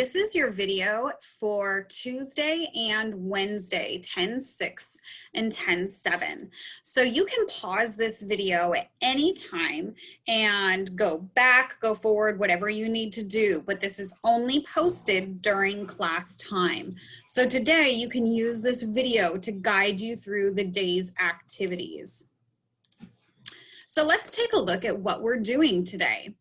This is your video for Tuesday and Wednesday, 10-6 and 10-7. So you can pause this video at any time and go back, go forward, whatever you need to do, but this is only posted during class time. So today you can use this video to guide you through the day's activities. So let's take a look at what we're doing today.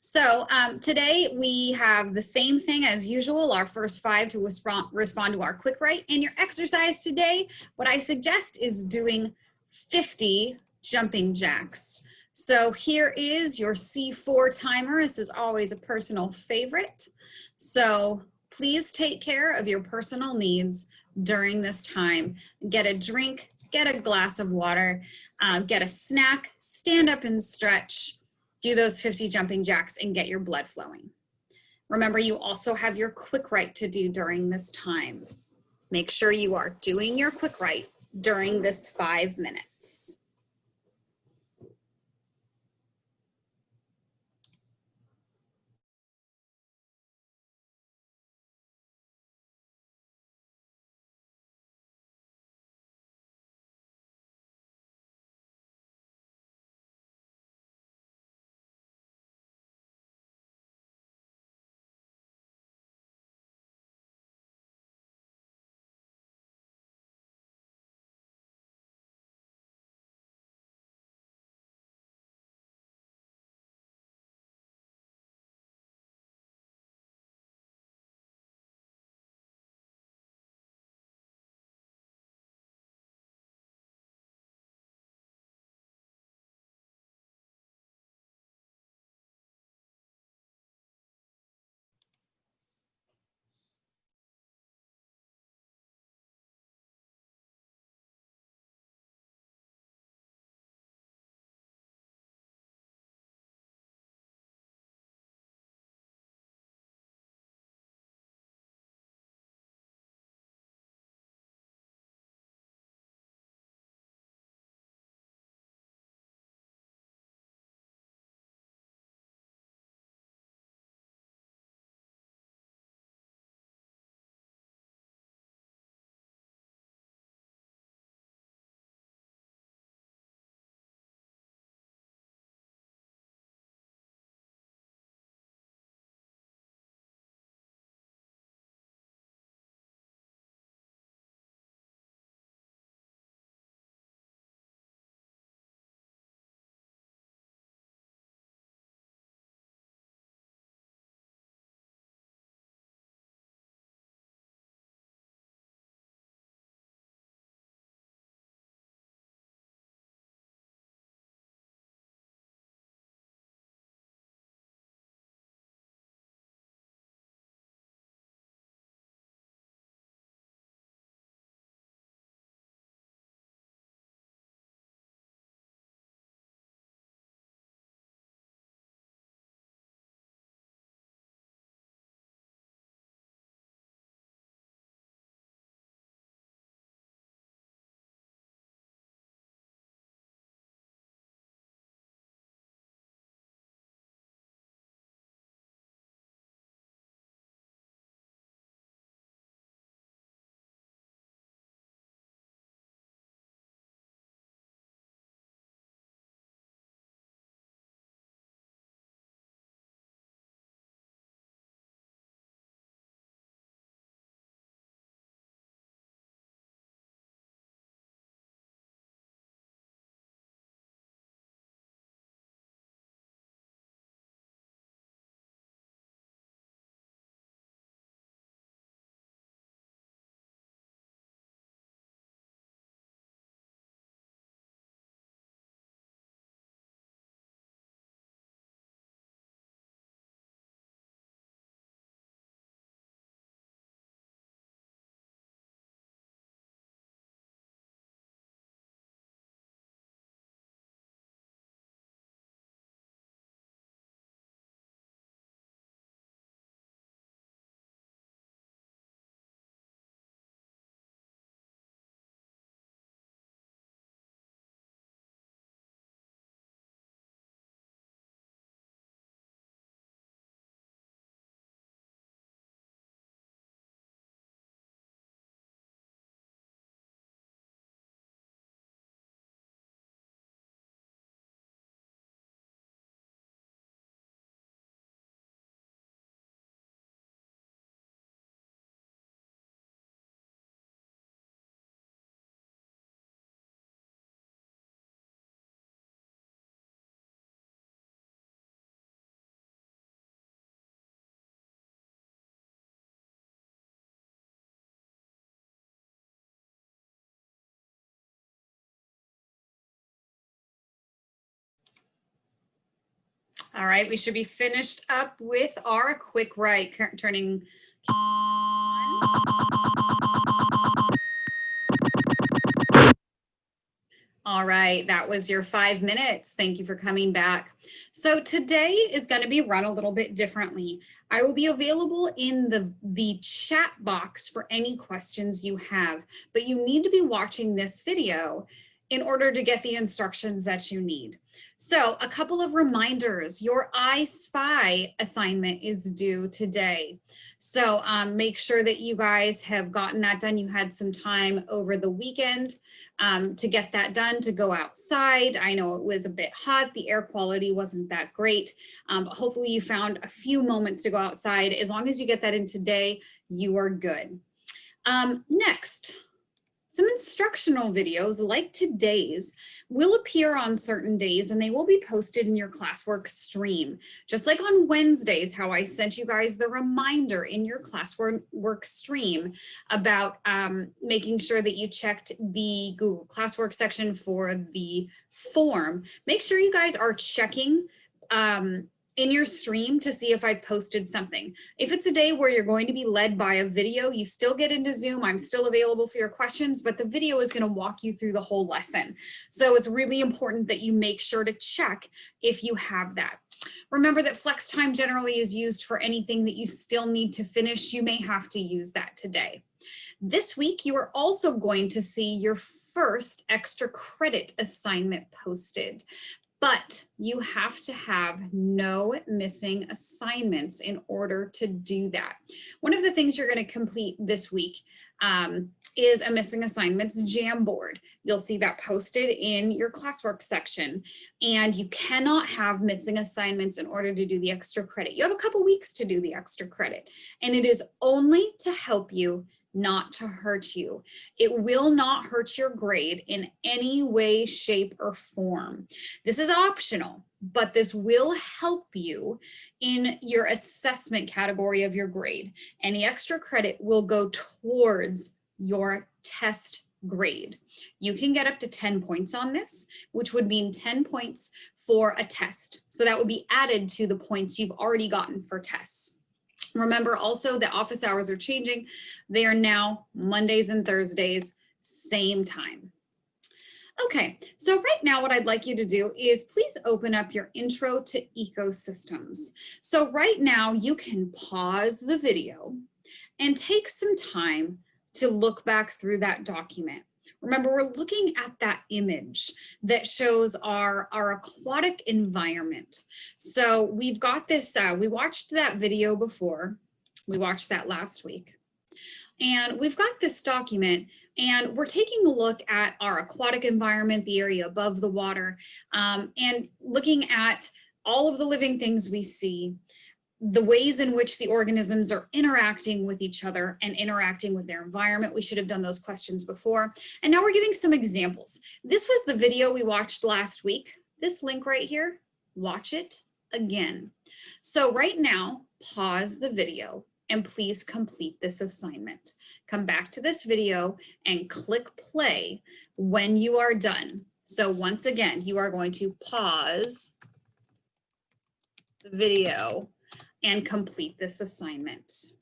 So today we have the same thing as usual, our first 5 to respond to our quick write. And your exercise today, what I suggest is doing 50 jumping jacks. So here is your C4 timer. This is always a personal favorite. So please take care of your personal needs during this time. Get a drink, get a glass of water, get a snack, stand up and stretch, do those 50 jumping jacks and get your blood flowing. Remember, you also have your quick write to do during this time. Make sure you are doing your quick write during this 5 minutes. All right, we should be finished up with our quick write, turning All right, that was your 5 minutes. Thank you for coming back. So today is going to be run a little bit differently. I will be available in the chat box for any questions you have, but you need to be watching this video in order to get the instructions that you need. So a couple of reminders, your I Spy assignment is due today. So make sure that you guys have gotten that done. You had some time over the weekend to get that done, to go outside. I know it was a bit hot. The air quality wasn't that great, but hopefully you found a few moments to go outside. As long as you get that in today, you are good. Next, some instructional videos like today's will appear on certain days and they will be posted in your classwork stream. Just like on Wednesdays, how I sent you guys the reminder in your classwork stream about making sure that you checked the Google Classwork section for the form. Make sure you guys are checking in your stream to see if I posted something. If it's a day where you're going to be led by a video, you still get into Zoom. I'm still available for your questions, but the video is going to walk you through the whole lesson. So it's really important that you make sure to check if you have that. Remember that flex time generally is used for anything that you still need to finish. You may have to use that today. This week, you are also going to see your first extra credit assignment posted. But you have to have no missing assignments in order to do that. One of the things you're going to complete this week is a missing assignments Jamboard. You'll see that posted in your classwork section. And you cannot have missing assignments in order to do the extra credit. You have a couple weeks to do the extra credit. And it is only to help you, not to hurt you. It will not hurt your grade in any way, shape, or form. This is optional, but this will help you in your assessment category of your grade. Any extra credit will go towards your test grade. You can get up to 10 points on this, which would mean 10 points for a test. So that would be added to the points you've already gotten for tests. Remember also that office hours are changing. They are now Mondays and Thursdays, same time. Okay, so right now what I'd like you to do is please open up your Intro to Ecosystems. So right now you can pause the video and take some time to look back through that document. Remember, we're looking at that image that shows our aquatic environment. So we've got this, we watched that video before. We watched that last week. And we've got this document and we're taking a look at our aquatic environment, the area above the water, and looking at all of the living things we see, the ways in which the organisms are interacting with each other and interacting with their environment. We should have done those questions before. And now we're giving some examples. This was the video we watched last week. This link right here, watch it again. So right now, pause the video and please complete this assignment. Come back to this video and click play when you are done. So once again, you are going to pause the video and complete this assignment.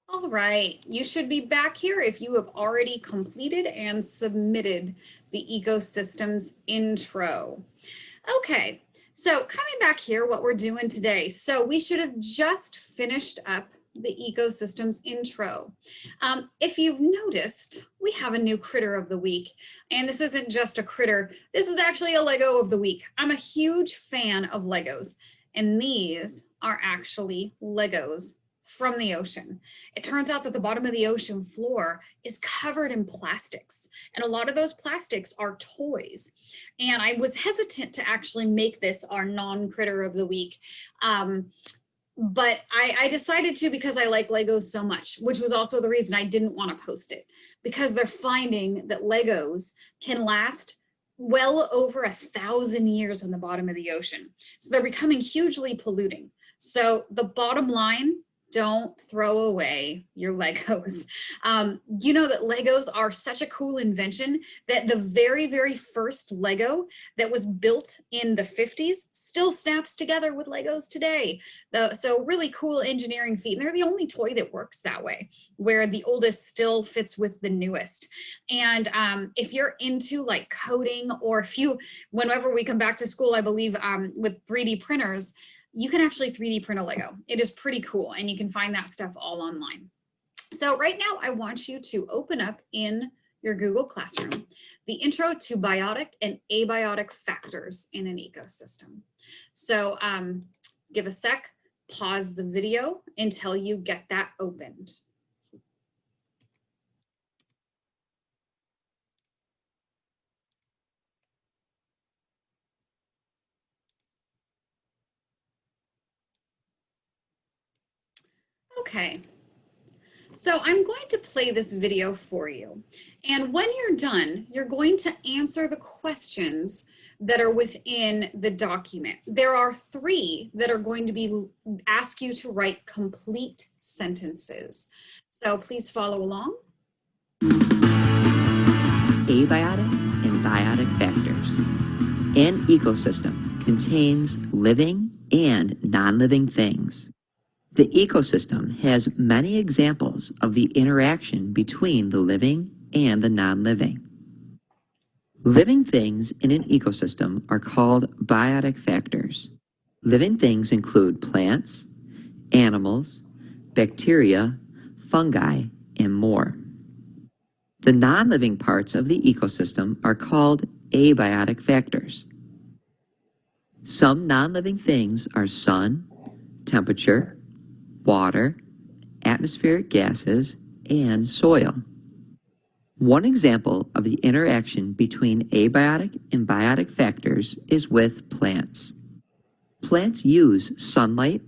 All right, you should be back here if you have already completed and submitted the ecosystems intro. Okay. So coming back here, what we're doing today. So we should have just finished up the ecosystems intro. If you've noticed, we have a new critter of the week, and this isn't just a critter. This is actually a Lego of the week. I'm a huge fan of Legos, and these are actually Legos from the ocean. It turns out that the bottom of the ocean floor is covered in plastics, and a lot of those plastics are toys. And I was hesitant to actually make this our non-critter of the week, but I decided to because I like Legos so much, which was also the reason I didn't want to post it, because they're finding that Legos can last well over 1,000 years on the bottom of the ocean. So they're becoming hugely polluting. So the bottom line, don't throw away your Legos. You know that Legos are such a cool invention that the very, very first Lego that was built in the 50s still snaps together with Legos today. So really cool engineering feat. And they're the only toy that works that way, where the oldest still fits with the newest. And if you're into like coding, or if you, whenever we come back to school, I believe with 3D printers, you can actually 3D print a Lego. It is pretty cool, and you can find that stuff all online. So right now I want you to open up in your Google Classroom the Intro to Biotic and Abiotic Factors in an Ecosystem. So give a sec, pause the video until you get that opened. Okay, so I'm going to play this video for you. And when you're done, you're going to answer the questions that are within the document. There are 3 that are going to be ask you to write complete sentences. So please follow along. Abiotic and biotic factors. An ecosystem contains living and non-living things. The ecosystem has many examples of the interaction between the living and the non-living. Living things in an ecosystem are called biotic factors. Living things include plants, animals, bacteria, fungi, and more. The non-living parts of the ecosystem are called abiotic factors. Some non-living things are sun, temperature, water, atmospheric gases, and soil. One example of the interaction between abiotic and biotic factors is with plants. Plants use sunlight,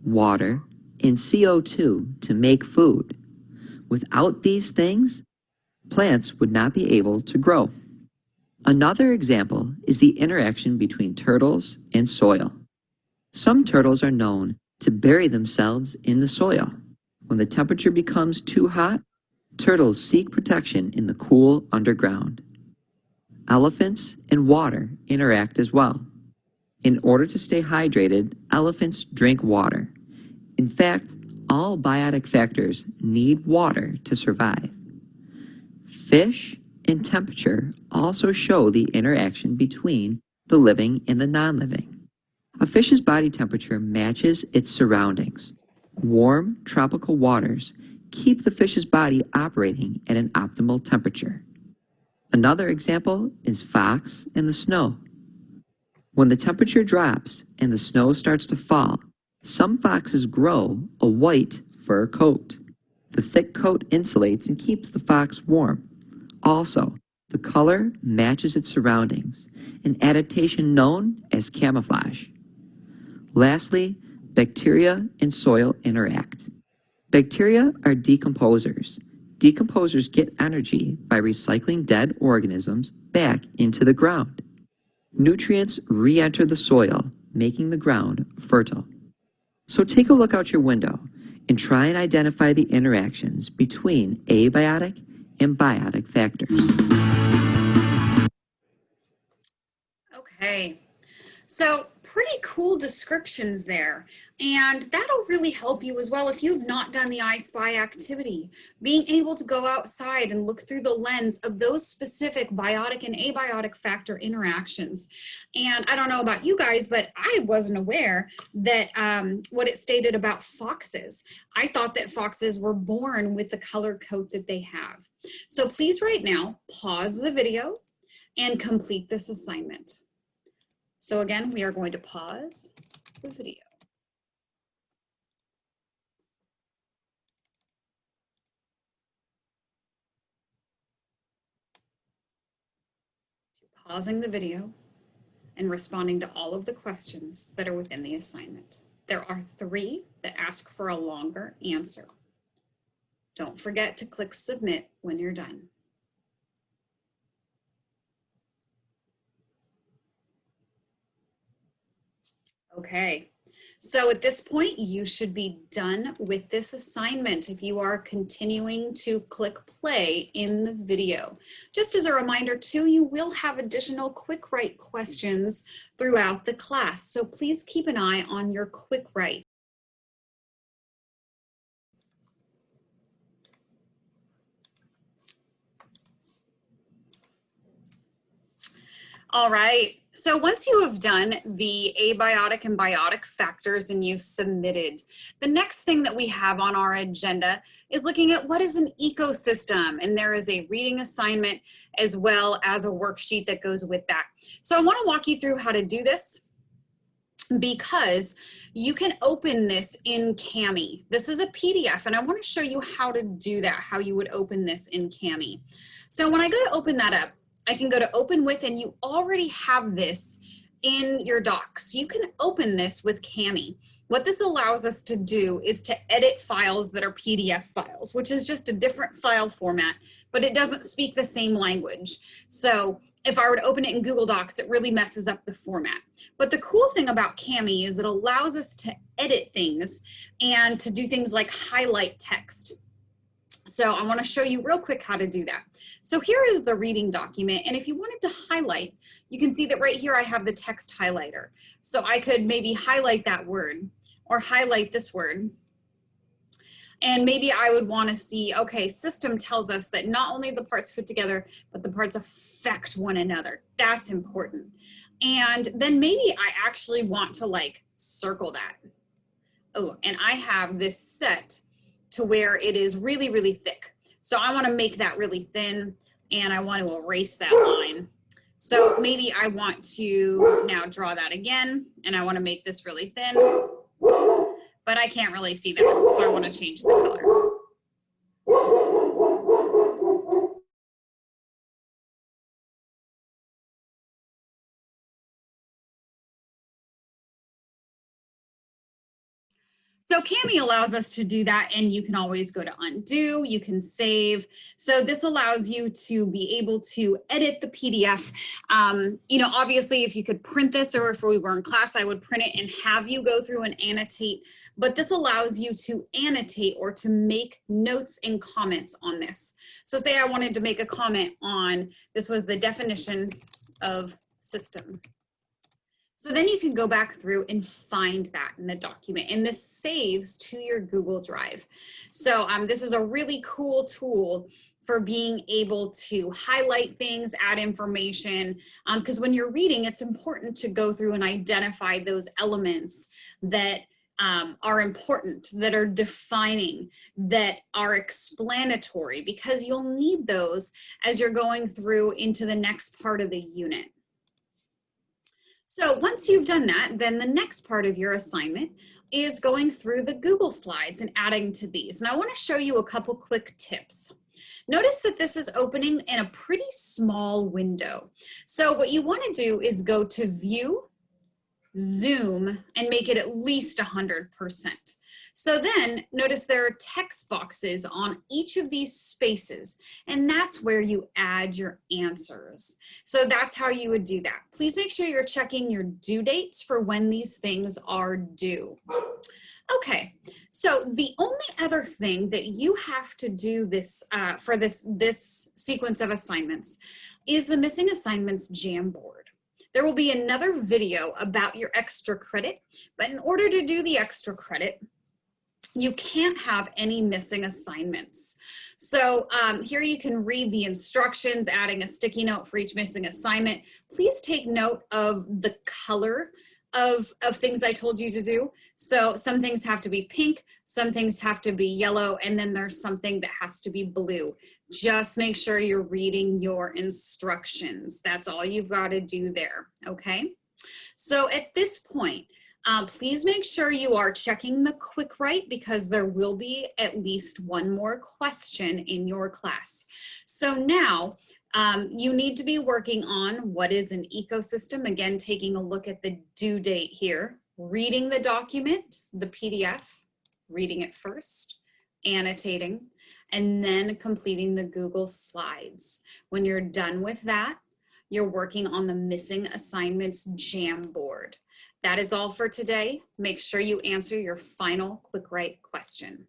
water, and CO2 to make food. Without these things, plants would not be able to grow. Another example is the interaction between turtles and soil. Some turtles are known to bury themselves in the soil. When the temperature becomes too hot, turtles seek protection in the cool underground. Elephants and water interact as well. In order to stay hydrated, elephants drink water. In fact, all biotic factors need water to survive. Fish and temperature also show the interaction between the living and the non-living. A fish's body temperature matches its surroundings. Warm, tropical waters keep the fish's body operating at an optimal temperature. Another example is fox and the snow. When the temperature drops and the snow starts to fall, some foxes grow a white fur coat. The thick coat insulates and keeps the fox warm. Also, the color matches its surroundings, an adaptation known as camouflage. Lastly, bacteria and soil interact. Bacteria are decomposers. Decomposers get energy by recycling dead organisms back into the ground. Nutrients re-enter the soil, making the ground fertile. So take a look out your window and try and identify the interactions between abiotic and biotic factors. Okay, so pretty cool descriptions there, and that'll really help you as well if you've not done the I Spy activity. Being able to go outside and look through the lens of those specific biotic and abiotic factor interactions. And I don't know about you guys, but I wasn't aware that what it stated about foxes. I thought that foxes were born with the color coat that they have. So please right now, pause the video and complete this assignment. So again, we are going to pause the video. So pausing the video and responding to all of the questions that are within the assignment. There are 3 that ask for a longer answer. Don't forget to click submit when you're done. Okay. So at this point, you should be done with this assignment if you are continuing to click play in the video. Just as a reminder too, you will have additional quick write questions throughout the class. So please keep an eye on your quick write. All right, so once you have done the abiotic and biotic factors and you've submitted, the next thing that we have on our agenda is looking at what is an ecosystem, and there is a reading assignment as well as a worksheet that goes with that. So I want to walk you through how to do this because you can open this in Kami. This is a PDF and I want to show you how to do that, how you would open this in Kami. So when I go to open that up, I can go to open with, and you already have this in your docs. You can open this with Kami. What this allows us to do is to edit files that are PDF files, which is just a different file format, but it doesn't speak the same language. So if I were to open it in Google Docs, it really messes up the format. But the cool thing about Kami is it allows us to edit things and to do things like highlight text. So I want to show you real quick how to do that. So here is the reading document, and if you wanted to highlight, you can see that right here I have the text highlighter. So I could maybe highlight that word or highlight this word. And maybe I would want to see, okay, system tells us that not only the parts fit together, but the parts affect one another. That's important. And then maybe I actually want to like circle that. Oh, and I have this set to where it is really, really thick. So I want to make that really thin, and I want to erase that line. So maybe I want to now draw that again, and I want to make this really thin, but I can't really see that. So I want to change the color. So Kami allows us to do that, and you can always go to undo, you can save. So this allows you to be able to edit the PDF. You know, obviously if you could print this, or if we were in class, I would print it and have you go through and annotate, but this allows you to annotate or to make notes and comments on this. So say I wanted to make a comment on, this was the definition of system. So then you can go back through and find that in the document, and this saves to your Google Drive. So this is a really cool tool for being able to highlight things, add information, because when you're reading, it's important to go through and identify those elements that are important, that are defining, that are explanatory, because you'll need those as you're going through into the next part of the unit. So once you've done that, then the next part of your assignment is going through the Google Slides and adding to these. And I want to show you a couple quick tips. Notice that this is opening in a pretty small window. So what you want to do is go to View, Zoom, and make it at least 100%. So then notice there are text boxes on each of these spaces, and that's where you add your answers. So that's how you would do that. Please make sure you're checking your due dates for when these things are due. Okay, so the only other thing that you have to do this for this sequence of assignments is the Missing Assignments Jamboard. There will be another video about your extra credit, but in order to do the extra credit, you can't have any missing assignments. So here you can read the instructions, adding a sticky note for each missing assignment. Please take note of the color of things I told you to do. So some things have to be pink, some things have to be yellow, and then there's something that has to be blue. Just make sure you're reading your instructions. That's all you've got to do there, okay? So at this point, please make sure you are checking the quick write, because there will be at least one more question in your class. So now you need to be working on what is an ecosystem. Again, taking a look at the due date here, reading the document, the PDF, reading it first, annotating, and then completing the Google Slides. When you're done with that, you're working on the Missing Assignments Jamboard. That is all for today. Make sure you answer your final quick right question.